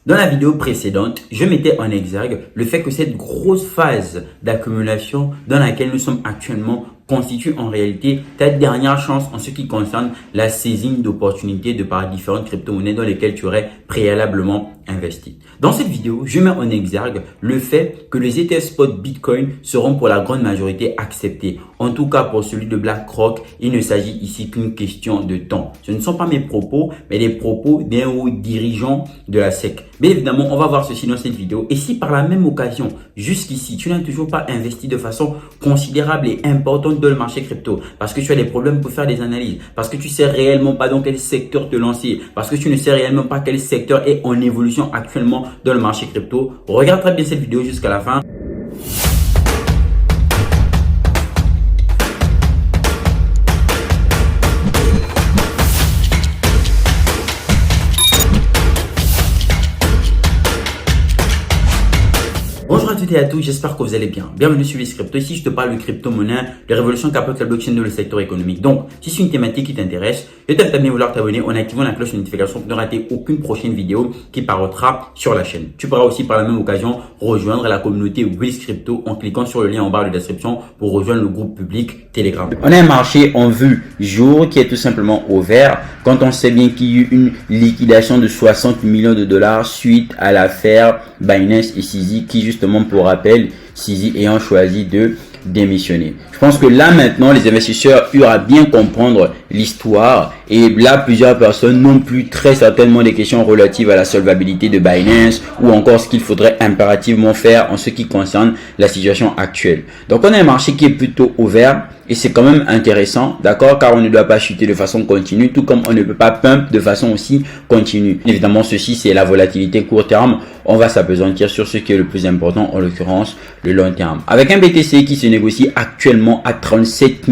Dans la vidéo précédente, je mettais en exergue le fait que cette grosse phase d'accumulation dans laquelle nous sommes actuellement constitue en réalité ta dernière chance en ce qui concerne la saisine d'opportunités de par différentes crypto-monnaies dans lesquelles tu aurais préalablement investi. Dans cette vidéo, je mets en exergue le fait que les ETF spot Bitcoin seront pour la grande majorité acceptés. En tout cas, pour celui de BlackRock, il ne s'agit ici qu'une question de temps. Ce ne sont pas mes propos, mais les propos d'un haut dirigeant de la SEC. Bien évidemment, on va voir ceci dans cette vidéo. Et si par la même occasion, jusqu'ici, tu n'as toujours pas investi de façon considérable et importante dans le marché crypto, parce que tu as des problèmes pour faire des analyses, parce que tu sais réellement pas dans quel secteur te lancer, parce que tu ne sais réellement pas quel secteur est en évolution actuellement dans le marché crypto, regarde très bien cette vidéo jusqu'à la fin. Bonjour à toutes et à tous, j'espère que vous allez bien. Bienvenue sur les crypto. Ici, je te parle de crypto-monnaie, de révolution qu'apporte la blockchain dans le secteur économique. Donc, si c'est une thématique qui t'intéresse, je t'invite à bien vouloir t'abonner en activant la cloche de notification pour ne rater aucune prochaine vidéo qui paraîtra sur la chaîne. Tu pourras aussi par la même occasion rejoindre la communauté Wills Crypto en cliquant sur le lien en barre de description pour rejoindre le groupe public Telegram. On a un marché en vue jour qui est tout simplement au vert quand on sait bien qu'il y a eu une liquidation de 60 millions de dollars suite à l'affaire Binance et CZ qui justement, pour rappel, CZ ayant choisi de démissionner. Je pense que là maintenant, les investisseurs eurent à bien comprendre l'histoire et là, plusieurs personnes n'ont plus très certainement des questions relatives à la solvabilité de Binance ou encore ce qu'il faudrait impérativement faire en ce qui concerne la situation actuelle. Donc, on a un marché qui est plutôt ouvert et c'est quand même intéressant, d'accord, car on ne doit pas chuter de façon continue, tout comme on ne peut pas pump de façon aussi continue. Évidemment, ceci, c'est la volatilité court terme. On va s'apesantir sur ce qui est le plus important, en l'occurrence, le long terme. Avec un BTC qui se négocie actuellement à 37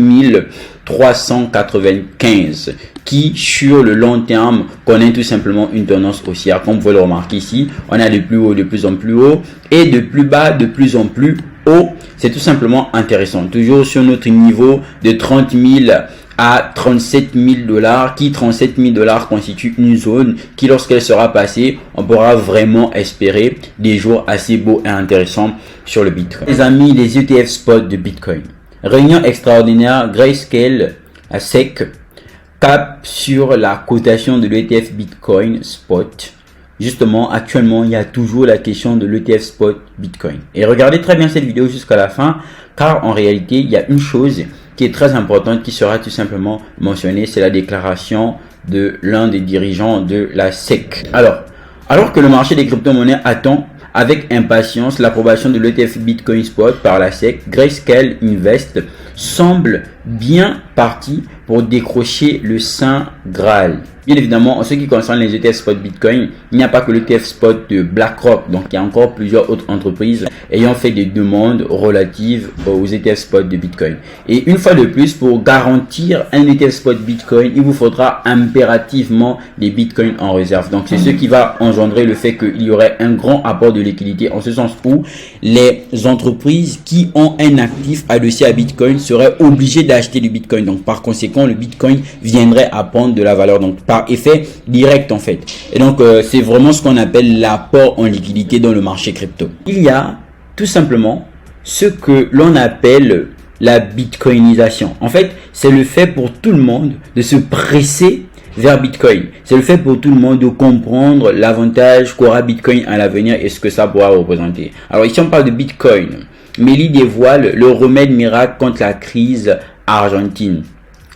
395, qui sur le long terme connaît tout simplement une tendance haussière. Comme vous pouvez le remarquer ici, on a de plus haut de plus en plus haut et de plus bas de plus en plus haut. C'est tout simplement intéressant. Toujours sur notre niveau de 30 000 à 37 000 dollars, qui 37 000 dollars constitue une zone qui, lorsqu'elle sera passée, on pourra vraiment espérer des jours assez beaux et intéressants sur le Bitcoin. Les amis, les ETF spot de Bitcoin. Réunion extraordinaire, Grayscale à SEC cap sur la cotation de l'ETF Bitcoin spot. Justement, actuellement, il y a toujours la question de l'ETF spot Bitcoin. Et regardez très bien cette vidéo jusqu'à la fin, car en réalité, il y a une chose qui est très importante qui sera tout simplement mentionnée, c'est la déclaration de l'un des dirigeants de la SEC. Alors que le marché des crypto-monnaies attend avec impatience l'approbation de l'ETF Bitcoin Spot par la SEC, Grayscale Invest semble bien parti pour décrocher le Saint Graal. Bien évidemment, en ce qui concerne les ETF Spot Bitcoin, il n'y a pas que l'ETF Spot de BlackRock, donc il y a encore plusieurs autres entreprises ayant fait des demandes relatives aux ETF Spot de Bitcoin. Et une fois de plus, pour garantir un ETF Spot Bitcoin, il vous faudra impérativement des Bitcoins en réserve. Donc c'est ce qui va engendrer le fait qu'il y aurait un grand apport de liquidité, en ce sens où les entreprises qui ont un actif adossé à Bitcoin seraient obligées d'acheter du Bitcoin. Donc par conséquent, le Bitcoin viendrait à prendre de la valeur. Donc par effet direct en fait. Et donc c'est vraiment ce qu'on appelle l'apport en liquidité dans le marché crypto. Il y a tout simplement ce que l'on appelle la bitcoinisation. En fait, c'est le fait pour tout le monde de se presser vers Bitcoin. C'est le fait pour tout le monde de comprendre l'avantage qu'aura Bitcoin à l'avenir et ce que ça pourra représenter. Alors ici on parle de Bitcoin. Mélie dévoile le remède miracle contre la crise argentine.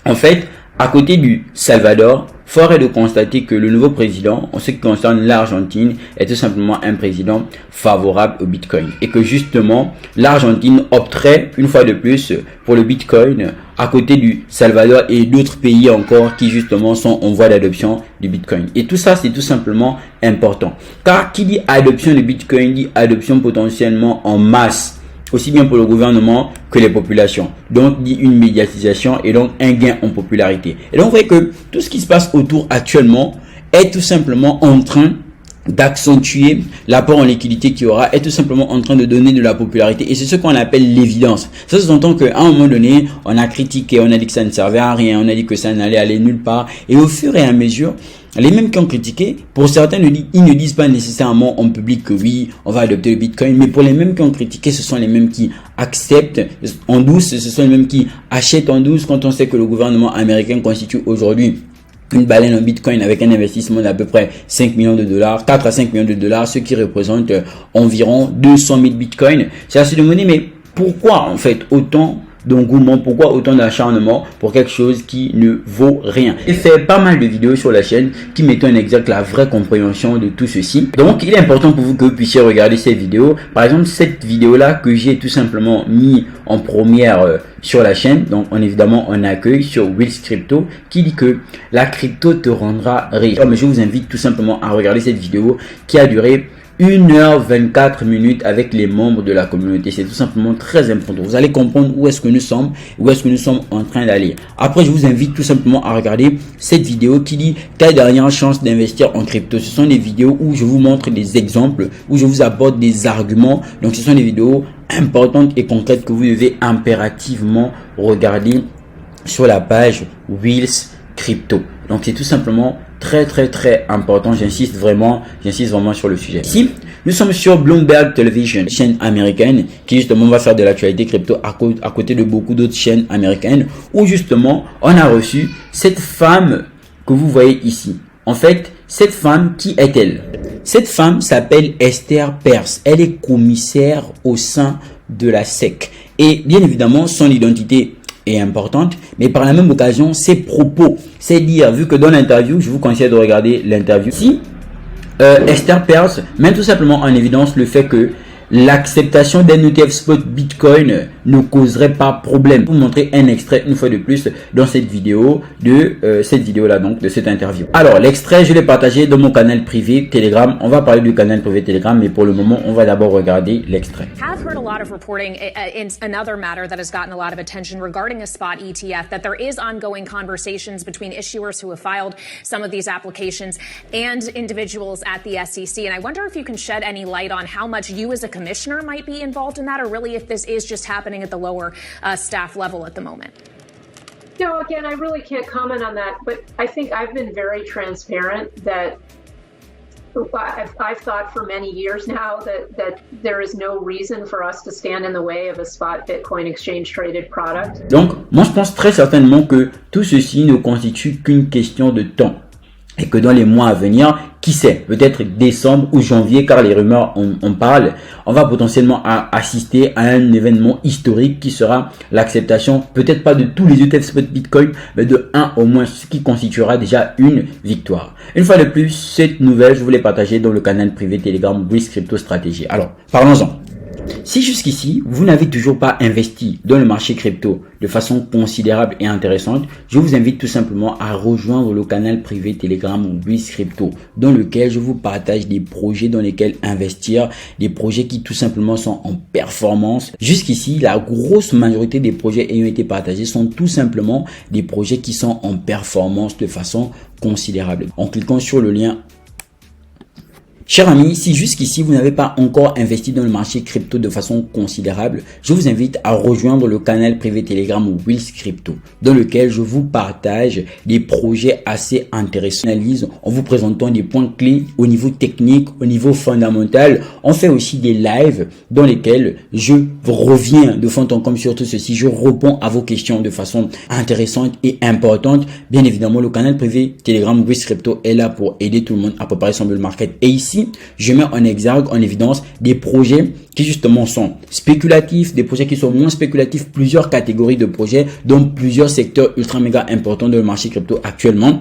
En fait, à côté du Salvador, fort est de constater que le nouveau président, en ce qui concerne l'Argentine, est tout simplement un président favorable au Bitcoin. Et que justement, l'Argentine opterait une fois de plus pour le Bitcoin à côté du Salvador et d'autres pays encore qui justement sont en voie d'adoption du Bitcoin. Et tout ça, c'est tout simplement important. Car qui dit adoption du Bitcoin dit adoption potentiellement en masse, aussi bien pour le gouvernement que les populations. Donc, dit une médiatisation et donc un gain en popularité. Et donc, vous voyez que tout ce qui se passe autour actuellement est tout simplement en train d'accentuer l'apport en liquidité qu'il y aura, est tout simplement en train de donner de la popularité. Et c'est ce qu'on appelle l'évidence. Ça s'entend qu'à un moment donné, on a critiqué, on a dit que ça ne servait à rien, on a dit que ça n'allait aller nulle part. Et au fur et à mesure, les mêmes qui ont critiqué, pour certains, ils ne disent pas nécessairement en public que oui, on va adopter le Bitcoin, mais pour les mêmes qui ont critiqué, ce sont les mêmes qui acceptent en douce, ce sont les mêmes qui achètent en douce quand on sait que le gouvernement américain constitue aujourd'hui une baleine en Bitcoin avec un investissement d'à peu près 5 millions de dollars, 4 à 5 millions de dollars, ce qui représente environ 200 000 Bitcoins. C'est à se demander, mais pourquoi en fait autant d'engouement, pourquoi autant d'acharnement pour quelque chose qui ne vaut rien? J'ai fait pas mal de vidéos sur la chaîne qui mettent en exergue la vraie compréhension de tout ceci. Donc, il est important pour vous que vous puissiez regarder ces vidéos. Par exemple, cette vidéo-là que j'ai tout simplement mis en première sur la chaîne. Donc, évidemment, on accueille sur Wheels Crypto qui dit que la crypto te rendra riche. Mais je vous invite tout simplement à regarder cette vidéo qui a duré 1h24 avec les membres de la communauté. C'est tout simplement très important. Vous allez comprendre où est-ce que nous sommes, en train d'aller. Après, je vous invite tout simplement à regarder cette vidéo qui dit ta dernière chance d'investir en crypto. Ce sont des vidéos où je vous montre des exemples, où je vous apporte des arguments. Donc, ce sont des vidéos importantes et concrètes que vous devez impérativement regarder sur la page Wheels Crypto. Donc, c'est tout simplement très important. J'insiste vraiment sur le sujet. Ici, nous sommes sur Bloomberg Television, chaîne américaine qui justement va faire de l'actualité crypto à côté de beaucoup d'autres chaînes américaines où justement on a reçu cette femme que vous voyez ici. En fait, cette femme, qui est-elle? Cette femme s'appelle Esther Perse. Elle est commissaire au sein de la SEC. Et bien évidemment, son identité est importante, mais par la même occasion, ses propos, c'est dire, vu que dans l'interview, je vous conseille de regarder l'interview. Si Esther Perse met tout simplement en évidence le fait que l'acceptation d'un ETF spot Bitcoin ne causerait pas problème. Je vais vous montrer un extrait une fois de plus dans cette vidéo de cette interview. Alors l'extrait, je l'ai partagé dans mon canal privé Telegram. On va parler du canal privé Telegram, mais pour le moment, on va d'abord regarder l'extrait. I've heard a lot of reporting in another matter that has gotten a lot of attention regarding a spot ETF, that there is ongoing conversations between issuers who have filed some of these applications and individuals at the SEC. And I wonder if you can shed any light on how much you as a commissioner might be involved in that, or really if this is just happening at the lower staff level at the moment. No, again, I really can't comment on that, but I think I've been very transparent that I've thought for many years now that there is no reason for us to stand in the way of a spot Bitcoin exchange traded product. Donc, moi je pense très certainement que tout ceci ne constitue qu'une question de temps. Et que dans les mois à venir, qui sait, peut-être décembre ou janvier, car les rumeurs en parlent, on va potentiellement assister à un événement historique qui sera l'acceptation, peut-être pas de tous les ETF spot Bitcoin, mais de un au moins, ce qui constituera déjà une victoire. Une fois de plus, cette nouvelle, je voulais partager dans le canal privé Telegram Wheels Crypto Stratégie. Alors, parlons-en. Si jusqu'ici, vous n'avez toujours pas investi dans le marché crypto de façon considérable et intéressante, je vous invite tout simplement à rejoindre le canal privé Telegram Wheels Crypto, dans lequel je vous partage des projets dans lesquels investir, des projets qui tout simplement sont en performance. Jusqu'ici, la grosse majorité des projets ayant été partagés sont tout simplement des projets qui sont en performance de façon considérable. En cliquant sur le lien. Chers amis, si jusqu'ici vous n'avez pas encore investi dans le marché crypto de façon considérable, je vous invite à rejoindre le canal privé Telegram Wheels Crypto, dans lequel je vous partage des projets assez intéressants, en vous présentant des points clés au niveau technique, au niveau fondamental. On fait aussi des lives dans lesquels je reviens de fond en comble sur tout ceci. Je réponds à vos questions de façon intéressante et importante. Bien évidemment, le canal privé Telegram Wheels Crypto est là pour aider tout le monde à préparer son bull market. Et ici, je mets en exergue, en évidence, des projets qui justement sont spéculatifs, des projets qui sont moins spéculatifs, plusieurs catégories de projets, dont plusieurs secteurs ultra méga importants dans le marché crypto actuellement.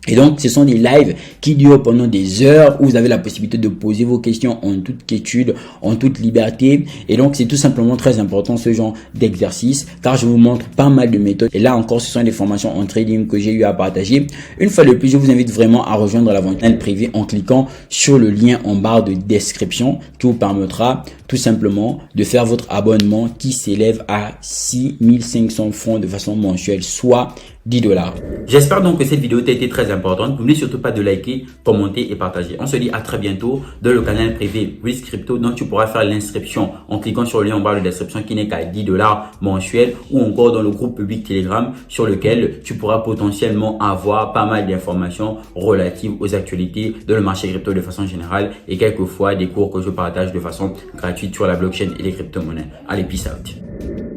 Et donc, ce sont des lives qui durent pendant des heures où vous avez la possibilité de poser vos questions en toute quiétude, en toute liberté. Et donc, c'est tout simplement très important ce genre d'exercice car je vous montre pas mal de méthodes. Et là encore, ce sont des formations en trading que j'ai eu à partager. Une fois de plus, je vous invite vraiment à rejoindre l'aventure privée en cliquant sur le lien en barre de description qui vous permettra tout simplement de faire votre abonnement qui s'élève à 6500 francs de façon mensuelle, soit 10 $. J'espère donc que cette vidéo t'a été très importante. N'oublie surtout pas de liker, commenter et partager. On se dit à très bientôt dans le canal privé Risk Crypto, dont tu pourras faire l'inscription en cliquant sur le lien en barre de description qui n'est qu'à 10 $ mensuels, ou encore dans le groupe public Telegram sur lequel tu pourras potentiellement avoir pas mal d'informations relatives aux actualités de le marché crypto de façon générale et quelquefois des cours que je partage de façon gratuite sur la blockchain et les crypto-monnaies. Allez, peace out.